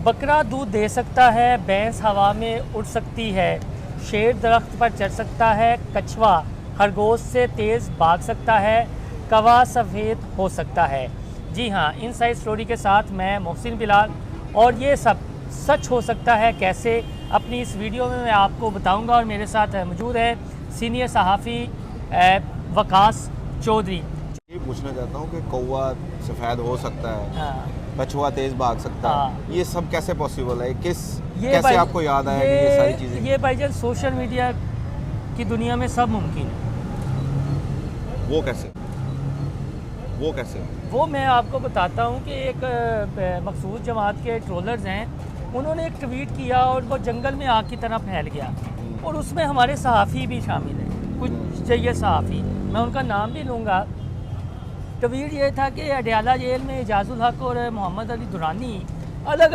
बकरा दूध दे सकता है, भैंस हवा में उड़ सकती है, शेर दरख्त पर चढ़ सकता है, कछुआ खरगोश से तेज़ भाग सकता है, कौवा सफ़ेद हो सकता है। जी हाँ, इन सारी स्टोरी के साथ मैं मोहसिन बिलाल, और ये सब सच हो सकता है कैसे, अपनी इस वीडियो में मैं आपको बताऊंगा। और मेरे साथ मौजूद है सीनियर सहाफ़ी वकास चौधरी। ये पूछना चाहता हूँ कि कौवा सफ़ेद हो सकता है, हाँ, कछुआ तेज़ भाग सकता हाँ। है, ये सब कैसे पॉसिबल है? ये कैसे भाई- आपको याद आया कि ये सारी चीज़ें? ये भाईजान सोशल मीडिया की दुनिया में सब मुमकिन है। वो कैसे? वो कैसे? वो मैं आपको बताता हूँ कि एक मखसूस जमात के ट्रोलर्स हैं, उन्होंने एक ट्वीट किया और वो जंगल में आग की तरह फैल गया, और उसमें हमारे सहाफ़ी भी शामिल हैं, कुछ चाहिए सहाफ़ी, मैं उनका नाम भी लूँगा। ट्वीट ये था कि अडयाला जेल में एजाजुल हक और मोहम्मद अली दुरानी अलग अलग